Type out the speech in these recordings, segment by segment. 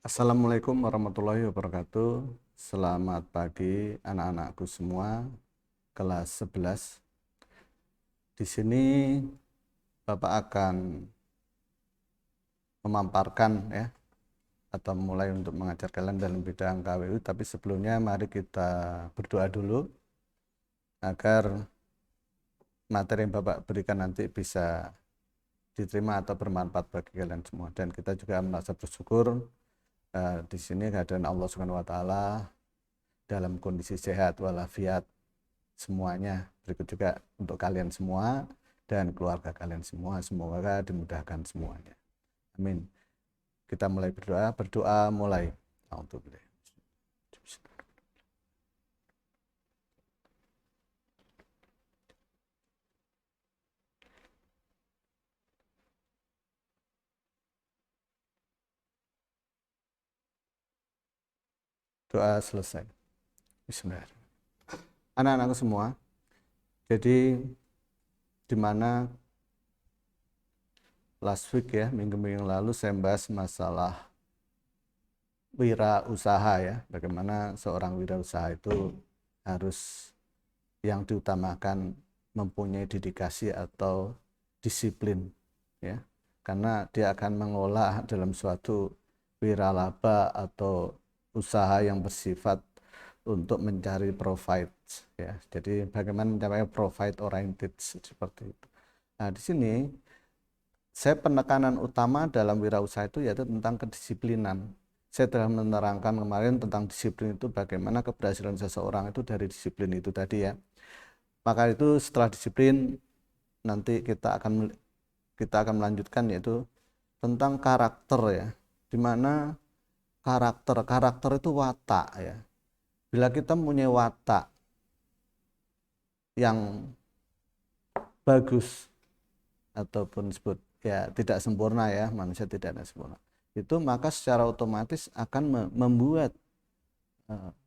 Assalamualaikum warahmatullahi wabarakatuh. Selamat pagi anak-anakku semua, kelas 11. Di sini Bapak akan memaparkan ya atau mulai untuk mengajar kalian dalam bidang KWU, tapi sebelumnya mari kita berdoa dulu agar materi yang Bapak berikan nanti bisa diterima atau bermanfaat bagi kalian semua. Dan kita juga merasa bersyukur di sini keadaan Allah Subhanahu wa taala dalam kondisi sehat walafiat semuanya. Berikut juga untuk kalian semua dan keluarga kalian semua, semoga dimudahkan semuanya. Amin. Kita mulai berdoa mulai. Alhamdulillah. Doa selesai. Bismillahirrahmanirrahim. Anak-anakku semua, jadi di mana last week ya, minggu-minggu lalu saya bahas masalah wirausaha ya, bagaimana seorang wirausaha itu harus yang diutamakan mempunyai dedikasi atau disiplin ya, karena dia akan mengolah dalam suatu wiralaba atau usaha yang bersifat untuk mencari profit ya. Jadi bagaimana mencapai profit oriented seperti itu. Nah, di sini saya penekanan utama dalam wirausaha itu yaitu tentang kedisiplinan. Saya telah menerangkan kemarin tentang disiplin itu, bagaimana keberhasilan seseorang itu dari disiplin itu tadi ya. Maka itu setelah disiplin nanti kita akan melanjutkan yaitu tentang karakter ya. Dimana karakter itu watak ya. Bila kita mempunyai watak yang bagus ataupun disebut ya tidak sempurna ya, manusia tidak ada sempurna, itu maka secara otomatis akan membuat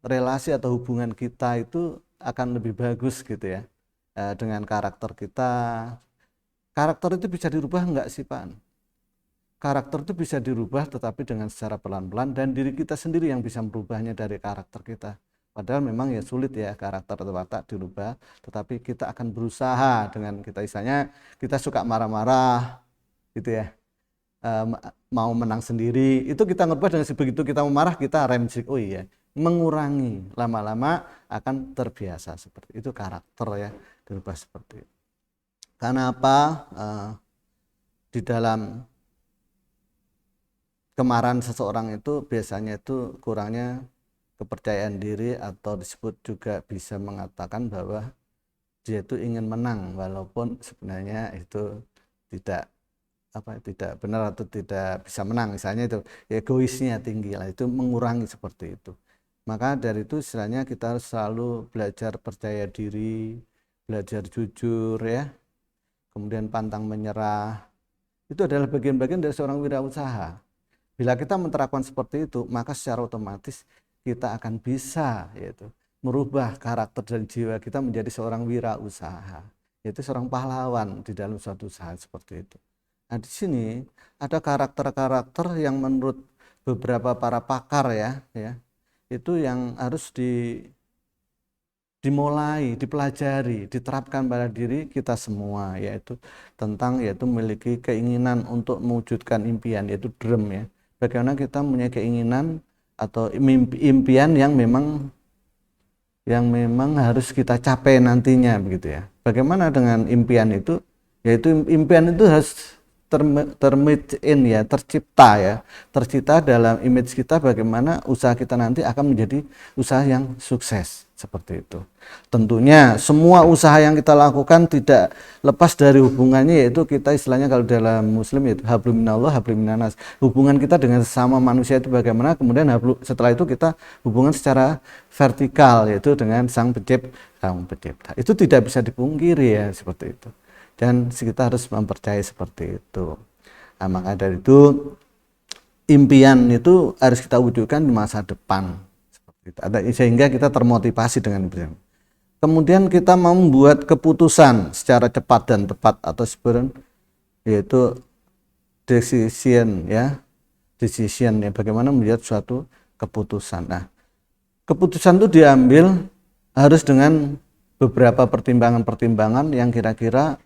relasi atau hubungan kita itu akan lebih bagus gitu ya, dengan karakter kita. Karakter itu bisa dirubah enggak sih Pak? Karakter itu bisa dirubah, tetapi dengan secara pelan-pelan, dan diri kita sendiri yang bisa merubahnya dari karakter kita. Padahal memang ya sulit ya karakter atau watak dirubah, tetapi kita akan berusaha dengan kita, misalnya kita suka marah-marah gitu ya, mau menang sendiri, itu kita ngerubah dengan sebegitu kita marah kita rem oh iya, mengurangi, lama-lama akan terbiasa seperti itu, karakter ya dirubah seperti itu. Karena apa? Di dalam kemarahan seseorang itu biasanya itu kurangnya kepercayaan diri, atau disebut juga bisa mengatakan bahwa dia itu ingin menang walaupun sebenarnya itu tidak benar atau tidak bisa menang, misalnya itu egoisnya tinggi lah, itu mengurangi seperti itu. Maka dari itu istilahnya kita harus selalu belajar percaya diri, belajar jujur ya, kemudian pantang menyerah. Itu adalah bagian-bagian dari seorang wirausaha. Bila kita menerapkan seperti itu, maka secara otomatis kita akan bisa yaitu merubah karakter dan jiwa kita menjadi seorang wirausaha, yaitu seorang pahlawan di dalam suatu usaha seperti itu. Nah, di sini ada karakter-karakter yang menurut beberapa para pakar ya, itu yang harus dimulai, dipelajari, diterapkan pada diri kita semua, yaitu memiliki keinginan untuk mewujudkan impian, yaitu dream ya. Bagaimana kita mempunyai keinginan atau impian yang memang harus kita capai nantinya begitu ya. Bagaimana dengan impian itu? Yaitu impian itu harus tercipta dalam image kita, bagaimana usaha kita nanti akan menjadi usaha yang sukses seperti itu. Tentunya semua usaha yang kita lakukan tidak lepas dari hubungannya, yaitu kita istilahnya kalau dalam muslim yaitu hablum minallah hablum minannas, hubungan kita dengan sesama manusia itu bagaimana, kemudian setelah itu kita hubungan secara vertikal yaitu dengan sang pencipta. Itu tidak bisa dipungkiri ya seperti itu, dan kita harus mempercayai seperti itu. Nah, maka dari itu impian itu harus kita wujudkan di masa depan seperti itu, sehingga kita termotivasi dengan impian. Kemudian kita membuat keputusan secara cepat dan tepat, atau sebenarnya yaitu decision ya, decision ya, bagaimana membuat suatu keputusan. Nah, keputusan itu diambil harus dengan beberapa pertimbangan-pertimbangan yang kira-kira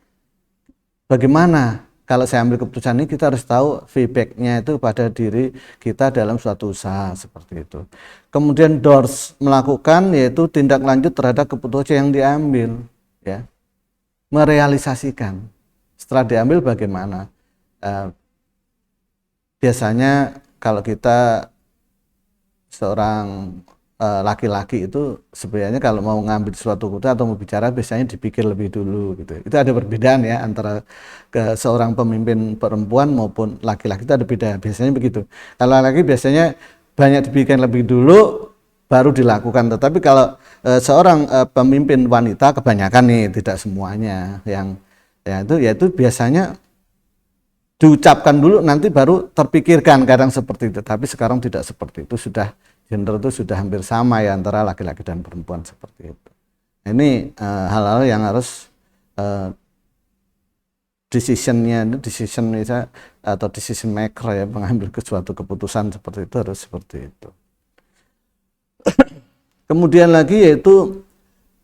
bagaimana kalau saya ambil keputusan ini, kita harus tahu feedbacknya itu pada diri kita dalam suatu usaha seperti itu. Kemudian doors melakukan yaitu tindak lanjut terhadap keputusan yang diambil, ya, merealisasikan. Setelah diambil bagaimana? Biasanya kalau kita seorang laki-laki itu sebenarnya kalau mau ngambil suatu keputusan atau mau bicara biasanya dipikir lebih dulu gitu. Itu ada perbedaan ya antara seorang pemimpin perempuan maupun laki-laki, itu ada beda. Biasanya begitu. Kalau laki biasanya banyak dipikirkan lebih dulu baru dilakukan. Tetapi kalau seorang pemimpin wanita kebanyakan nih, tidak semuanya yang ya itu biasanya diucapkan dulu nanti baru terpikirkan, kadang seperti itu. Tapi sekarang tidak seperti itu, sudah gender itu sudah hampir sama ya antara laki-laki dan perempuan seperti itu. Ini hal-hal yang harus decision misalnya, atau decision maker ya, mengambil suatu keputusan seperti itu harus seperti itu. Kemudian lagi yaitu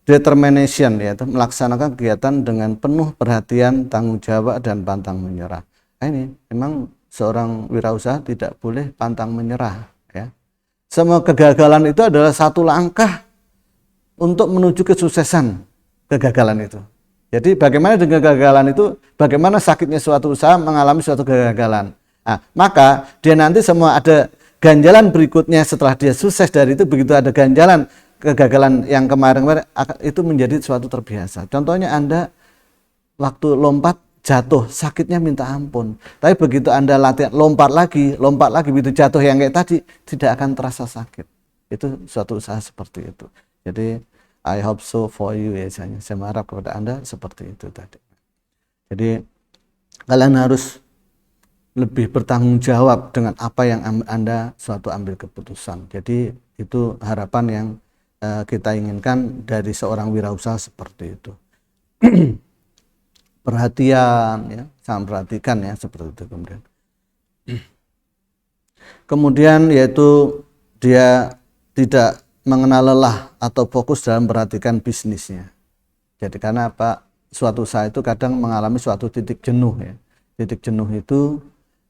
determination, yaitu melaksanakan kegiatan dengan penuh perhatian, tanggung jawab dan pantang menyerah. Nah, ini memang seorang wirausaha tidak boleh pantang menyerah ya. Semua kegagalan itu adalah satu langkah untuk menuju kesuksesan kegagalan itu. Jadi bagaimana dengan kegagalan itu, bagaimana sakitnya suatu usaha mengalami suatu kegagalan. Nah, maka dia nanti semua ada ganjalan berikutnya setelah dia sukses dari itu, begitu ada ganjalan kegagalan yang kemarin itu menjadi suatu terbiasa. Contohnya Anda waktu lompat jatuh, sakitnya minta ampun. Tapi begitu Anda latihan lompat lagi, begitu jatuh yang kayak tadi, tidak akan terasa sakit. Itu suatu usaha seperti itu. Jadi I hope so for you ya, saya mengharap kepada Anda seperti itu tadi. Jadi kalian harus lebih bertanggung jawab dengan apa yang Anda suatu ambil keputusan. Jadi itu harapan yang kita inginkan dari seorang wirausaha seperti itu. Perhatian ya, sangat perhatikan ya seperti itu. Kemudian yaitu dia tidak mengenal lelah atau fokus dalam perhatikan bisnisnya. Jadi karena apa? Suatu usaha itu kadang mengalami suatu titik jenuh ya. Titik jenuh itu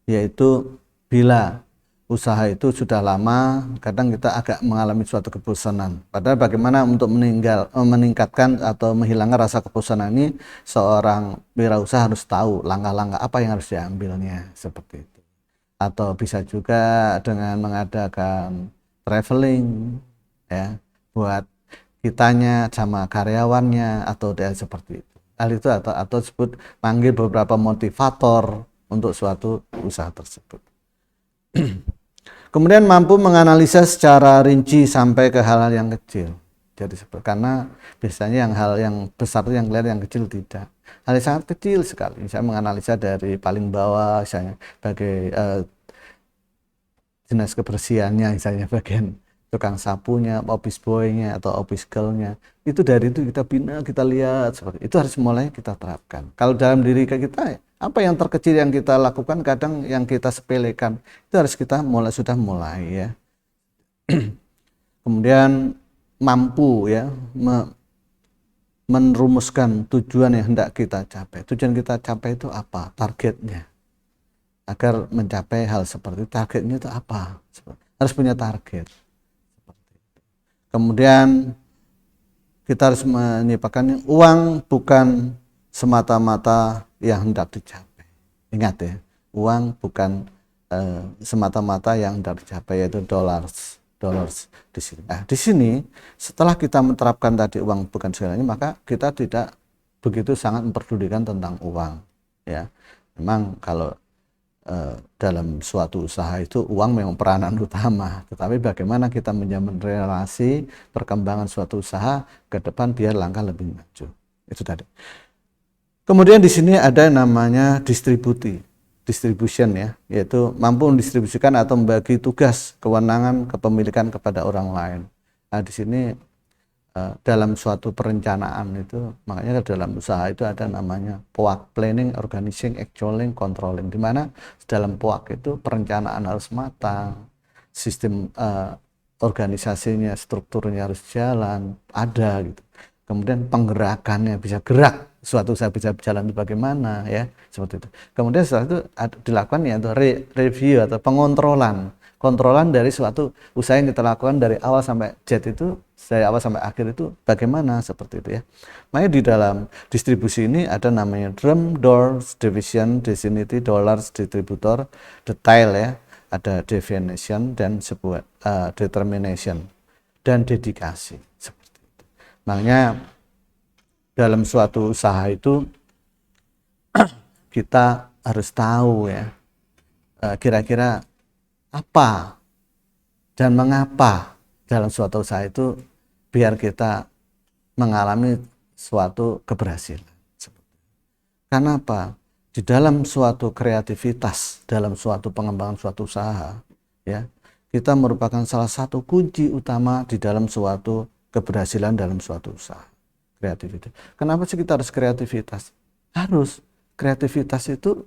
yaitu bila usaha itu sudah lama, kadang kita agak mengalami suatu kebosanan. Padahal bagaimana untuk meningkatkan atau menghilangkan rasa kebosanan ini, seorang wirausaha harus tahu langkah-langkah apa yang harus diambilnya seperti itu. Atau bisa juga dengan mengadakan traveling ya, buat kitanya sama karyawannya atau dia seperti itu. Hal itu atau disebut panggil beberapa motivator untuk suatu usaha tersebut. Kemudian mampu menganalisa secara rinci sampai ke hal-hal yang kecil. Jadi karena biasanya hal yang besar itu yang kelihatan, yang kecil tidak. Hal yang sangat kecil sekali. Saya menganalisa dari paling bawah, misalnya sebagai dinas kebersihannya, misalnya bagian tukang sapunya, office boy-nya atau office girl-nya. Itu dari itu kita bina, kita lihat seperti itu, harus mulai kita terapkan. Kalau dalam diri kita, apa yang terkecil yang kita lakukan, kadang yang kita sepelekan, itu harus kita sudah mulai ya. Kemudian mampu ya merumuskan tujuan yang hendak kita capai. Tujuan kita capai itu apa? Targetnya. Agar mencapai hal seperti itu, targetnya itu apa? Harus punya target. Kemudian kita harus menyepakati uang bukan semata-mata yang hendak dicapai. Ingat ya, uang bukan semata-mata yang hendak dicapai, yaitu dollars di sini. Nah, di sini setelah kita menerapkan tadi uang bukan segalanya, maka kita tidak begitu sangat memperdulikan tentang uang. Ya, memang kalau dalam suatu usaha itu uang memang peranan utama, tetapi bagaimana kita menjamin relasi perkembangan suatu usaha ke depan biar langkah lebih maju. Itu tadi. Kemudian di sini ada namanya distribution ya, yaitu mampu mendistribusikan atau membagi tugas, kewenangan, kepemilikan kepada orang lain. Nah, di sini dalam suatu perencanaan itu, makanya dalam usaha itu ada namanya POAK, planning, organizing, actualing, controlling, di mana dalam POAK itu perencanaan harus matang, sistem organisasinya, strukturnya harus jalan, ada gitu. Kemudian penggerakannya bisa gerak, suatu usaha bisa berjalan itu bagaimana ya, seperti itu. Kemudian setelah itu dilakukan ya itu review atau kontrolan dari suatu usaha yang kita lakukan dari awal sampai Z itu, dari awal sampai akhir itu bagaimana, seperti itu ya. Makanya di dalam distribusi ini ada namanya drum, doors, division, destiny, dollars, distributor, detail ya, ada definition dan sebuah determination dan dedikasi, seperti itu. Makanya dalam suatu usaha itu kita harus tahu ya, kira-kira apa dan mengapa dalam suatu usaha itu biar kita mengalami suatu keberhasilan. Karena apa? Di dalam suatu kreativitas, dalam suatu pengembangan suatu usaha, ya, kita merupakan salah satu kunci utama di dalam suatu keberhasilan dalam suatu usaha. Kreativitas. Kenapa sih kita harus kreativitas? Harus. Kreativitas itu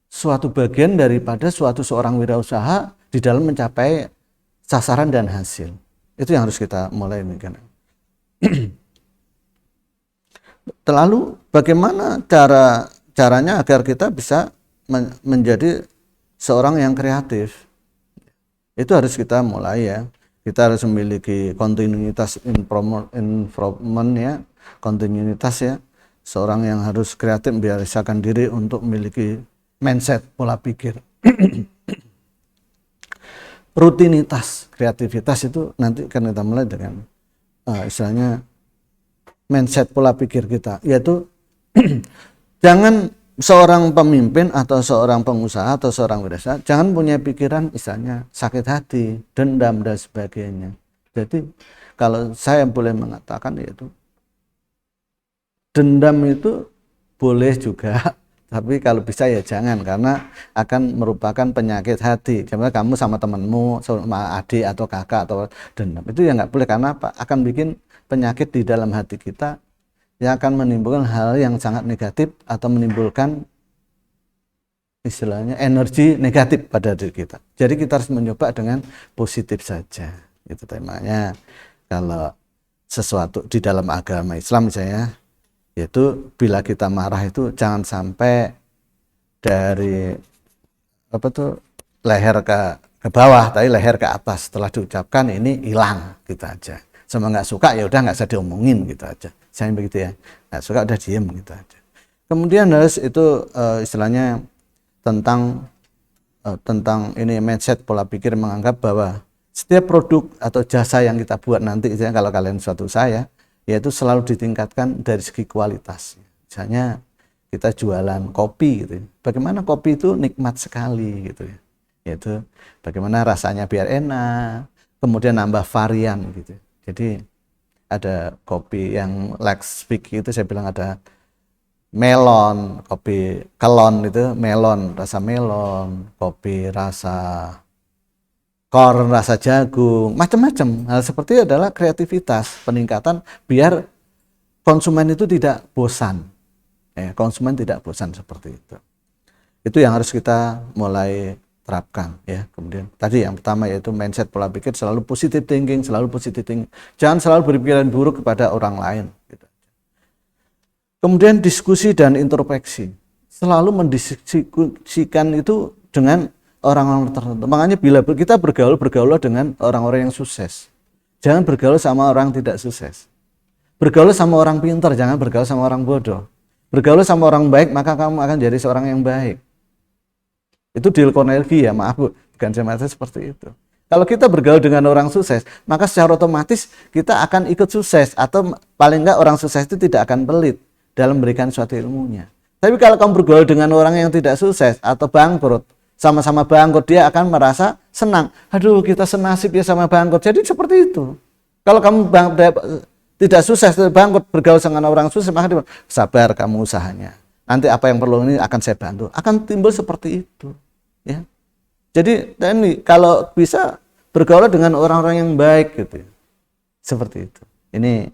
suatu bagian daripada seorang wirausaha di dalam mencapai sasaran dan hasil. Itu yang harus kita mulai ini kan. Lalu bagaimana caranya agar kita bisa menjadi seorang yang kreatif? Itu harus kita mulai ya. Kita harus memiliki kontinuitas improvement ya, kontinuitas ya. Seorang yang harus kreatif membiasakan diri untuk memiliki mindset, pola pikir. Rutinitas, kreativitas itu nanti akan kita mulai dengan istilahnya mindset, pola pikir kita, yaitu jangan seorang pemimpin atau seorang pengusaha atau seorang wirausaha jangan punya pikiran istilahnya sakit hati, dendam dan sebagainya. Jadi kalau saya boleh mengatakan yaitu dendam itu boleh juga, tapi kalau bisa ya jangan, karena akan merupakan penyakit hati. Contohnya kamu sama temanmu, sama adik atau kakak atau dendam, itu ya nggak boleh, karena apa? Akan bikin penyakit di dalam hati kita yang akan menimbulkan hal yang sangat negatif atau menimbulkan istilahnya energi negatif pada diri kita. Jadi kita harus mencoba dengan positif saja. Itu temanya. Kalau sesuatu di dalam agama Islam misalnya, yaitu bila kita marah itu jangan sampai dari leher ke bawah, tapi leher ke atas. Setelah diucapkan ini hilang gitu aja. Sama nggak suka ya udah nggak usah diomongin gitu aja. Saya begitu ya, nggak suka udah diem gitu aja. Kemudian harus itu istilahnya tentang ini mindset, pola pikir, menganggap bahwa setiap produk atau jasa yang kita buat nanti, kalau kalian suatu usaha, yaitu selalu ditingkatkan dari segi kualitas. Misalnya kita jualan kopi gitu. Bagaimana kopi itu nikmat sekali gitu ya. Yaitu bagaimana rasanya biar enak, kemudian nambah varian gitu. Jadi ada kopi yang Lex Speak itu saya bilang ada melon, kopi kelon itu melon, rasa melon, kopi rasa corn, rasa jagung, macam-macam. Hal seperti itu adalah kreativitas, peningkatan biar konsumen itu tidak bosan. Konsumen tidak bosan seperti itu. Itu yang harus kita mulai terapkan ya. Kemudian tadi yang pertama yaitu mindset, pola pikir, selalu positive thinking, selalu positive thinking. Jangan selalu berpikiran buruk kepada orang lain gitu. Kemudian diskusi dan introspeksi. Selalu mendiskusikan itu dengan orang-orang tertentu. Makanya bila kita bergaul dengan orang-orang yang sukses. Jangan bergaul sama orang yang tidak sukses. Bergaul sama orang pintar, jangan bergaul sama orang bodoh. Bergaul sama orang baik, maka kamu akan jadi seorang yang baik. Itu Dale Carnegie ya, maaf Bu, bukan semacam seperti itu. Kalau kita bergaul dengan orang sukses, maka secara otomatis kita akan ikut sukses, atau paling enggak orang sukses itu tidak akan pelit dalam memberikan suatu ilmunya. Tapi kalau kamu bergaul dengan orang yang tidak sukses atau bangkrut, sama-sama bangkrut, dia akan merasa senang. Aduh, kita senasib ya sama bangkrut. Jadi seperti itu. Kalau kamu tidak sukses, bangkrut, bergaul dengan orang sukses, maka dia sabar kamu usahanya. Nanti apa yang perlu ini akan saya bantu. Akan timbul seperti itu. Ya. Jadi ini kalau bisa bergaul dengan orang-orang yang baik gitu. Seperti itu. Ini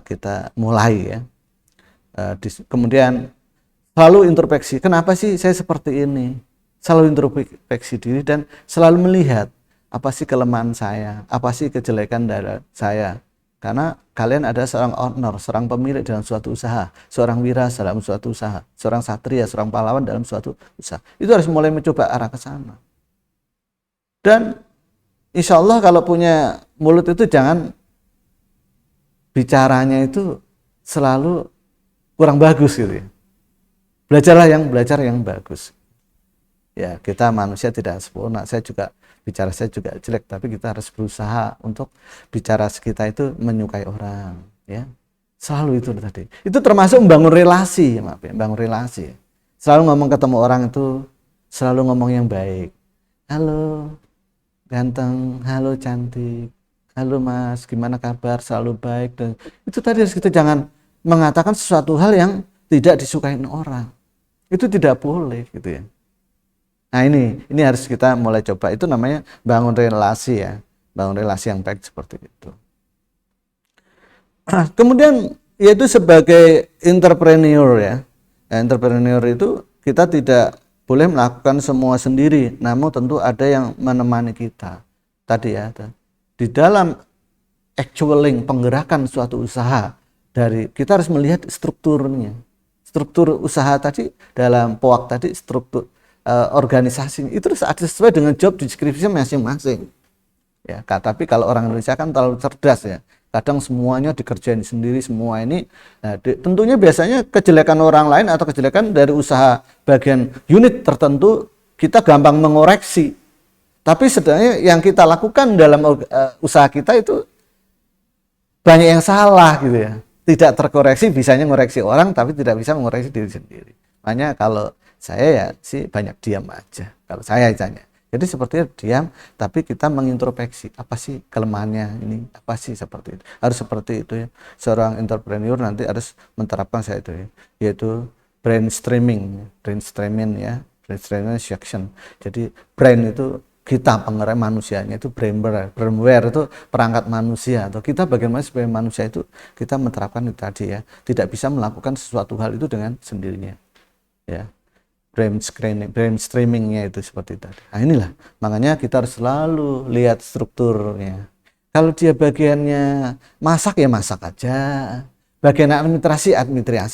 kita mulai ya. Kemudian selalu introspeksi, kenapa sih saya seperti ini? Selalu introspeksi diri dan selalu melihat apa sih kelemahan saya, apa sih kejelekan dari saya. Karena kalian ada seorang owner, seorang pemilik dalam suatu usaha, seorang wira dalam suatu usaha, seorang satria, seorang pahlawan dalam suatu usaha. Itu harus mulai mencoba arah ke sana. Dan insya Allah kalau punya mulut itu jangan bicaranya itu selalu kurang bagus gitu ya. Belajar yang bagus. Ya, kita manusia tidak sempurna. Bicara saya juga jelek, tapi kita harus berusaha untuk bicara kita itu menyukai orang, ya. Selalu itu tadi. Itu termasuk membangun relasi, maaf ya, membangun relasi. Selalu ngomong ketemu orang itu selalu ngomong yang baik. Halo, ganteng, halo cantik. Halo Mas, gimana kabar? Selalu baik. Dan itu tadi harus kita jangan mengatakan sesuatu hal yang tidak disukai orang. Itu tidak boleh gitu ya. Nah ini harus kita mulai coba. Itu namanya bangun relasi ya, bangun relasi yang baik seperti itu. Kemudian yaitu sebagai entrepreneur ya, entrepreneur itu kita tidak boleh melakukan semua sendiri, namun tentu ada yang menemani kita. Tadi ya, di dalam actualing penggerakan suatu usaha kita harus melihat strukturnya, struktur usaha tadi dalam POAK tadi struktur organisasi itu sesuai dengan job description masing-masing ya. Tapi kalau orang Indonesia kan terlalu cerdas ya, kadang semuanya dikerjain sendiri semua ini. Nah, tentunya biasanya kejelekan orang lain atau kejelekan dari usaha bagian unit tertentu kita gampang mengoreksi, tapi sebenarnya yang kita lakukan dalam usaha kita itu banyak yang salah gitu ya, tidak terkoreksi. Bisanya ngoreksi orang tapi tidak bisa mengoreksi diri sendiri. Makanya kalau saya ya sih banyak diam aja kalau saya tanya. Jadi sepertinya diam, tapi kita mengintrospeksi apa sih kelemahannya ini, apa sih seperti itu. Harus seperti itu ya. Seorang entrepreneur nanti harus menerapkan saya itu ya, yaitu brainstorming ya, brainstorming section. Jadi brain itu kita pengerai manusianya itu brainware itu perangkat manusia, atau kita bagaimana sebagai manusia itu kita menerapkan itu tadi ya, tidak bisa melakukan sesuatu hal itu dengan sendirinya ya. Brainstormingnya itu seperti tadi. Nah inilah makanya kita harus selalu lihat strukturnya. Kalau dia bagiannya masak ya masak aja, bagian administrasi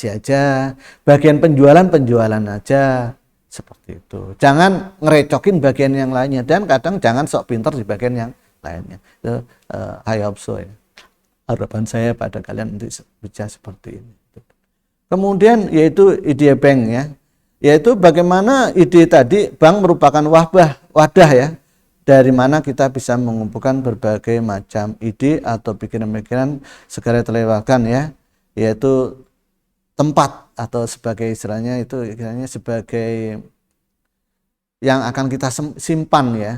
aja, bagian penjualan aja, seperti itu. Jangan ngerecokin bagian yang lainnya, dan kadang jangan sok pintar di bagian yang lainnya. Itu I hope so ya. Harapan saya pada kalian untuk bisa seperti ini. Kemudian yaitu ide bank ya. Yaitu bagaimana ide tadi bank merupakan wadah ya, dari mana kita bisa mengumpulkan berbagai macam ide atau pikiran-pikiran segera terlewatkan ya, yaitu tempat atau sebagai istilahnya itu istilahnya sebagai yang akan kita simpan ya.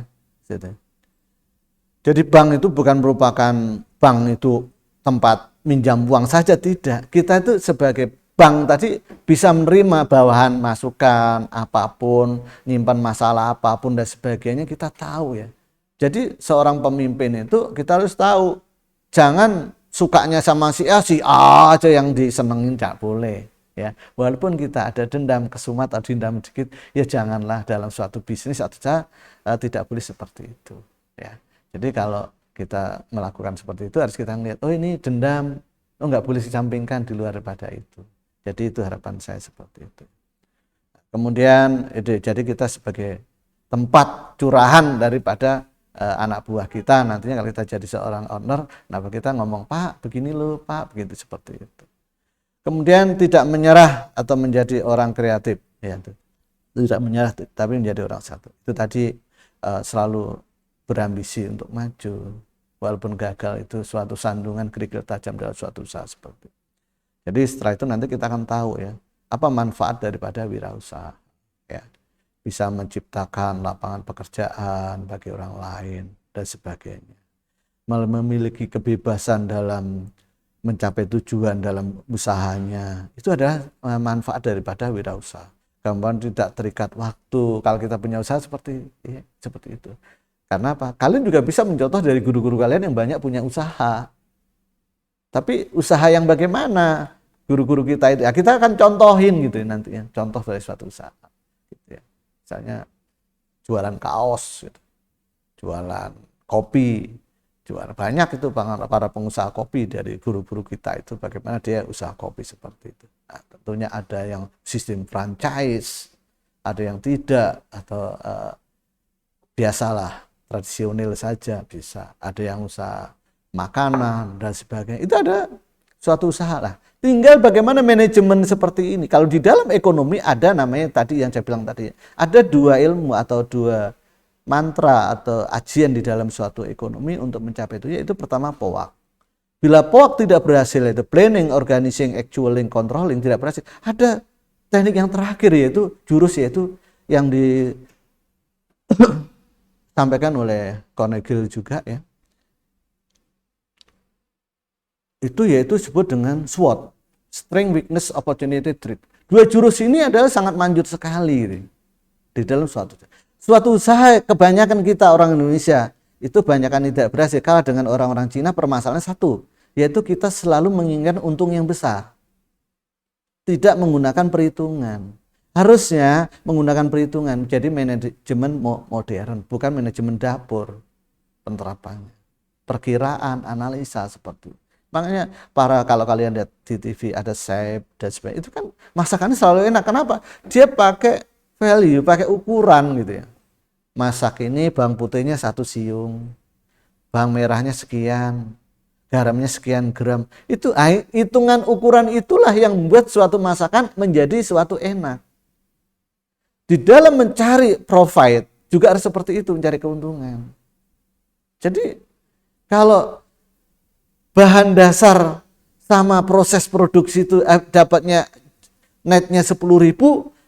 Jadi bank itu bukan merupakan bank itu tempat minjam uang saja, tidak. Kita itu sebagai bank tadi bisa menerima bawahan masukan apapun, nyimpan masalah apapun dan sebagainya, kita tahu ya. Jadi seorang pemimpin itu kita harus tahu, jangan sukanya sama si A aja yang disenengin, tidak boleh ya. Walaupun kita ada dendam, kesumat atau dendam sedikit, ya janganlah dalam suatu bisnis atau tidak boleh seperti itu ya. Jadi kalau kita melakukan seperti itu harus kita lihat, oh ini dendam, oh nggak boleh disampingkan di luar daripada itu. Jadi itu harapan saya seperti itu. Kemudian jadi kita sebagai tempat curahan daripada anak buah kita nantinya kalau kita jadi seorang owner, kenapa kita ngomong Pak begini loh Pak, begitu seperti itu. Kemudian tidak menyerah atau menjadi orang kreatif ya, tidak menyerah tapi menjadi orang satu. Itu tadi selalu berambisi untuk maju walaupun gagal, itu suatu sandungan kerikil tajam dalam suatu usaha seperti itu. Jadi setelah itu nanti kita akan tahu ya, apa manfaat daripada wirausaha ya. Bisa menciptakan lapangan pekerjaan bagi orang lain dan sebagainya. Memiliki kebebasan dalam mencapai tujuan dalam usahanya. Itu adalah manfaat daripada wirausaha. Kemudian tidak terikat waktu. Kalau kita punya usaha seperti itu. Karena apa? Kalian juga bisa mencontoh dari guru-guru kalian yang banyak punya usaha. Tapi usaha yang bagaimana guru-guru kita itu, ya kita akan contohin gitu nanti ya, contoh dari suatu usaha. Gitu ya. Misalnya jualan kaos, gitu. Jualan kopi, jualan banyak itu para pengusaha kopi dari guru-guru kita itu bagaimana dia usaha kopi seperti itu. Nah, tentunya ada yang sistem franchise, ada yang tidak atau biasalah tradisional saja bisa, ada yang usaha makanan dan sebagainya. Itu ada suatu usaha lah. Tinggal bagaimana manajemen seperti ini. Kalau di dalam ekonomi ada namanya tadi yang saya bilang tadi, ada dua ilmu atau dua mantra atau ajian di dalam suatu ekonomi untuk mencapai itu, yaitu pertama POAK. Bila POAK tidak berhasil, yaitu planning, organizing, actualing, controlling tidak berhasil, ada teknik yang terakhir yaitu jurus, yaitu yang disampaikan oleh Carnegie juga ya. Itu yaitu disebut dengan SWOT, Strength, Weakness, Opportunity, Threat. Dua jurus ini adalah sangat manjur sekali di dalam suatu usaha. Kebanyakan kita orang Indonesia itu banyakan tidak berhasil, kalah dengan orang-orang Cina. Permasalahannya satu, yaitu kita selalu menginginkan untung yang besar, tidak menggunakan perhitungan. Harusnya menggunakan perhitungan, jadi manajemen modern, bukan manajemen dapur penerapannya, perkiraan, analisa seperti itu. Makanya kalau kalian lihat di TV ada chef dan sebagainya, itu kan masakannya selalu enak. Kenapa? Dia pakai value, pakai ukuran gitu ya. Masak ini bawang putihnya 1 siung, bawang merahnya sekian, garamnya sekian gram. Itu hitungan ukuran itulah yang membuat suatu masakan menjadi suatu enak. Di dalam mencari profit juga harus seperti itu, mencari keuntungan. Jadi kalau bahan dasar sama proses produksi itu dapatnya netnya 10.000,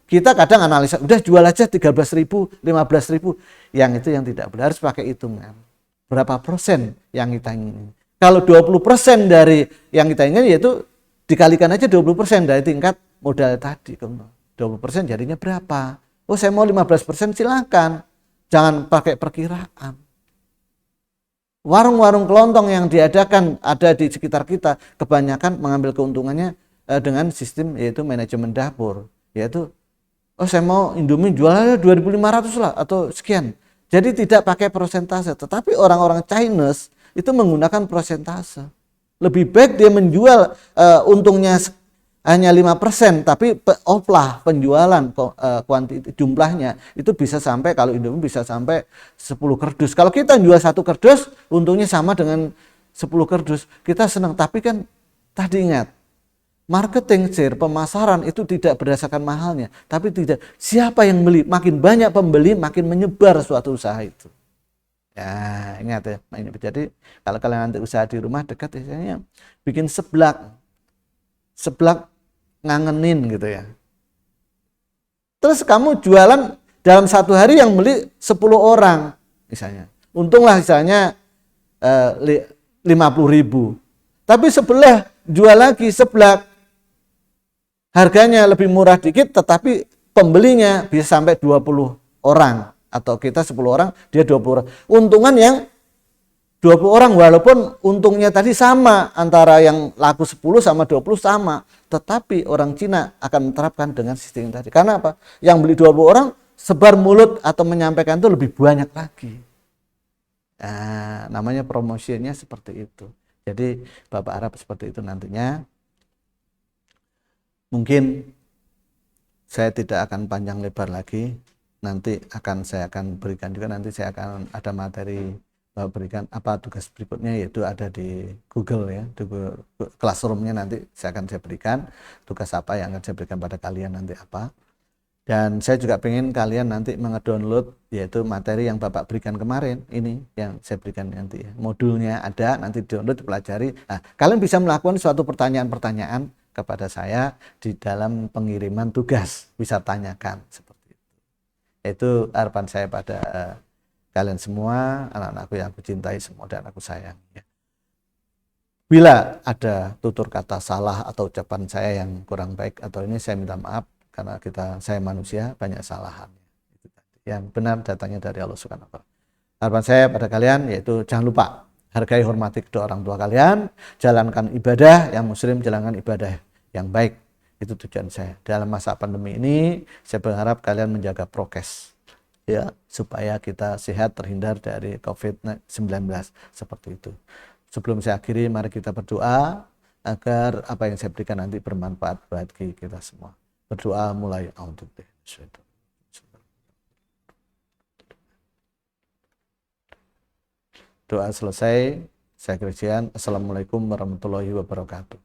kita kadang analisa, udah jual aja 13.000, 15.000. Yang itu yang tidak benar, harus pakai hitungan. Berapa persen yang kita ingin. Kalau 20% dari yang kita ingin, yaitu dikalikan aja 20% dari tingkat modal tadi. 20% jadinya berapa? Oh, saya mau 15%, silakan. Jangan pakai perkiraan. Warung-warung kelontong yang diadakan ada di sekitar kita kebanyakan mengambil keuntungannya dengan sistem yaitu manajemen dapur, yaitu saya mau Indomie jualnya 2.500 lah atau sekian. Jadi tidak pakai persentase, tetapi orang-orang Chinese itu menggunakan persentase. Lebih baik dia menjual untungnya hanya 5%, tapi offlah penjualan kuantitas jumlahnya itu bisa sampai, kalau Indomie bisa sampai 10 kardus. Kalau kita jual 1 kardus, untungnya sama dengan 10 kardus. Kita senang, tapi kan tadi ingat, marketing share, pemasaran itu tidak berdasarkan mahalnya, tapi tidak siapa yang beli. Makin banyak pembeli, makin menyebar suatu usaha itu. Ya, ingat ya. Jadi kalau kalian nanti usaha di rumah dekat, misalnya bikin seblak ngangenin gitu ya. Terus kamu jualan dalam 1 hari yang beli 10 orang misalnya. Untunglah misalnya 50.000. Tapi sebelah jual lagi seblak, harganya lebih murah dikit, tetapi pembelinya bisa sampai 20 orang. Atau kita 10 orang, dia 20 orang. Untungan yang 20 orang, walaupun untungnya tadi sama, antara yang laku 10 sama 20 sama, tetapi orang Cina akan menerapkan dengan sistem tadi. Karena apa? Yang beli 20 orang, sebar mulut atau menyampaikan itu lebih banyak lagi. Nah, namanya promosinya seperti itu. Jadi Bapak harap seperti itu nantinya. Mungkin saya tidak akan panjang lebar lagi. Nanti saya akan berikan juga, nanti saya akan ada materi berikan apa tugas berikutnya, yaitu ada di Google ya, di Google Classroom-nya nanti saya berikan tugas apa yang akan saya berikan pada kalian nanti apa. Dan saya juga pengen kalian nanti mengedownload yaitu materi yang Bapak berikan kemarin ini, yang saya berikan nanti ya. Modulnya ada, nanti download, dipelajari. Nah, kalian bisa melakukan suatu pertanyaan-pertanyaan kepada saya di dalam pengiriman tugas, bisa tanyakan seperti itu. Itu harapan saya pada kalian semua, anak-anakku yang aku cintai semua dan aku sayang ya. Bila ada tutur kata salah atau ucapan saya yang kurang baik atau ini, saya minta maaf, karena saya manusia, banyak kesalahan. Yang benar datangnya dari Allah Subhanahu wa Ta'ala. Harapan saya pada kalian yaitu jangan lupa hargai, hormati kedua orang tua kalian, jalankan ibadah, yang muslim jalankan ibadah yang baik. Itu tujuan saya. Dalam masa pandemi ini, saya berharap kalian menjaga prokes, ya, supaya kita sehat, terhindar dari COVID-19 seperti itu. Sebelum saya akhiri, mari kita berdoa agar apa yang saya berikan nanti bermanfaat bagi kita semua. Berdoa mulai. Doa selesai. Saya Christian. Assalamualaikum warahmatullahi wabarakatuh.